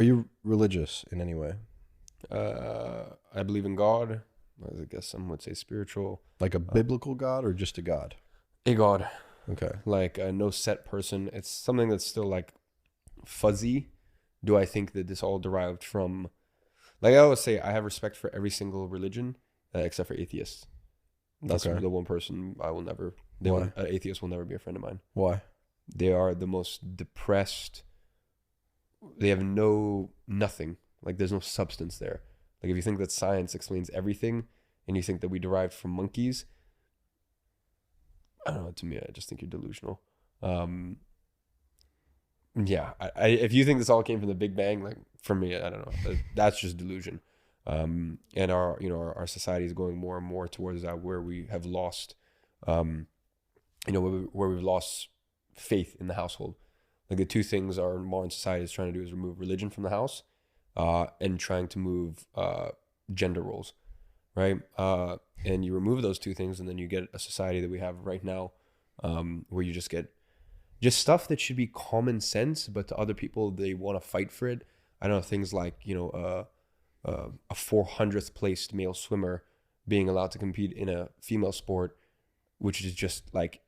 Are you religious in any way? I believe in God. I guess some would say spiritual. Like a Uh, biblical God or just a God? a God, Okay. like no set person. It's something that's still like fuzzy. Do I think that this all derived from? Like I always say, I have respect for every single religion except for atheists. That's Okay. the one person I will never. They will. Why? Atheists will never be a friend of mine. Why? They are the most depressed. They have nothing. Like there's no substance there. Like if you think that science explains everything, and you think that we derived from monkeys, I don't know. To me, I just think you're delusional. Um, yeah, if you think this all came from the Big Bang, like for me, I don't know. That's just delusion. And our our society is going more and more towards that where we have lost, um, where we've lost faith in the household. Like the two things our modern society is trying to do is remove religion from the house, and trying to move gender roles, right? And you remove those two things, and then you get a society that we have right now, where you just get just stuff that should be common sense, but to other people they want to fight for it. I know things like a 400th placed male swimmer being allowed to compete in a female sport, which is just like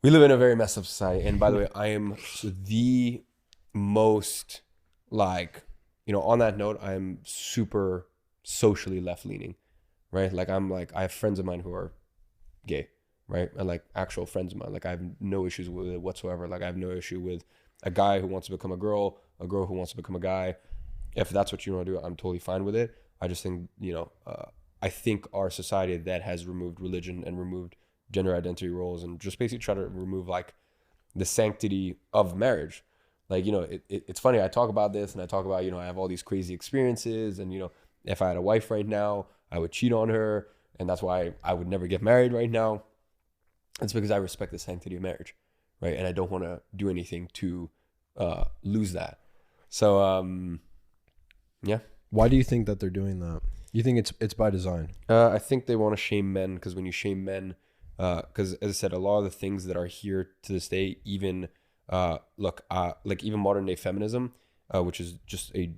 we live in a very messed up society. And by the way, I am the most like on that note, I am super socially left leaning, right? Like I'm like I have friends of mine who are gay, right? And like actual friends of mine. Like I have no issues with it whatsoever. Like I have no issue with a guy who wants to become a girl who wants to become a guy. If that's what you want to do, I'm totally fine with it. I just think, I think our society that has removed religion and removed gender identity roles and just basically try to remove like the sanctity of marriage. Like, it's funny. I talk about this and I talk about, I have all these crazy experiences and, if I had a wife right now, I would cheat on her. And that's why I would never get married right now. It's because I respect the sanctity of marriage, right? And I don't want to do anything to lose that. So, yeah. Why do you think that they're doing that? You think it's by design? I think they want to shame men because when you shame men, because as I said, a lot of the things that are here to this day, even like even modern day feminism, which is just a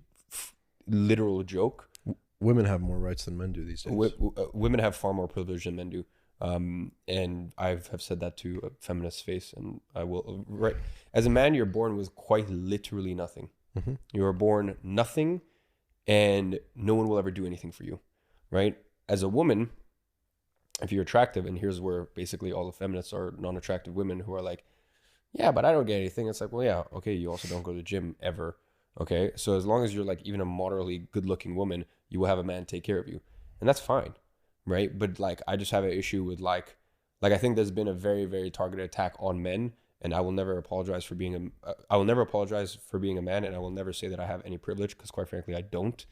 literal joke. Women have more rights than men do these days. Women have far more privilege than men do. And have said that to a feminist face, and I will. Right, as a man, you're born with quite literally nothing. Hmm. You are born nothing, and no one will ever do anything for you, right? As a woman, if you're attractive, and here's where basically all the feminists are non-attractive women who are like, yeah, but I don't get anything. It's like, well, yeah, okay, you also don't go to the gym ever. Okay, so as long as you're like even a moderately good-looking woman, you will have a man take care of you, and that's fine, right? But like, I just have an issue with like I think there's been a very, very targeted attack on men, and I will never apologize for being I will never apologize for being a man, and I will never say that I have any privilege because quite frankly, I don't.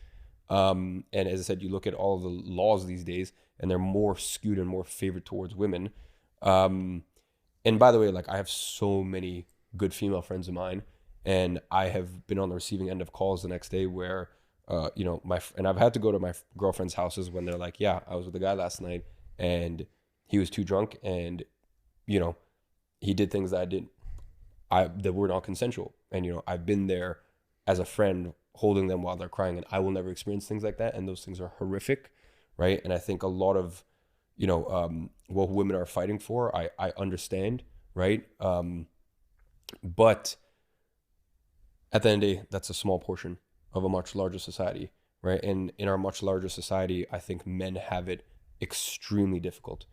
And as I said, you look at all the laws these days, and they're more skewed and more favored towards women. Um, and by the way, like I have so many good female friends of mine, and I have been on the receiving end of calls the next day where, and I've had to go to my girlfriend's houses when they're like, yeah, I was with a guy last night, and he was too drunk, and you know, he did things that that were not consensual, and I've been there as a friend holding them while they're crying, and I will never experience things like that, and those things are horrific, right? And I think a lot of what women are fighting for, I understand, right? But at the end of the day, that's a small portion of a much larger society, right? And in our much larger society, I think men have it extremely difficult.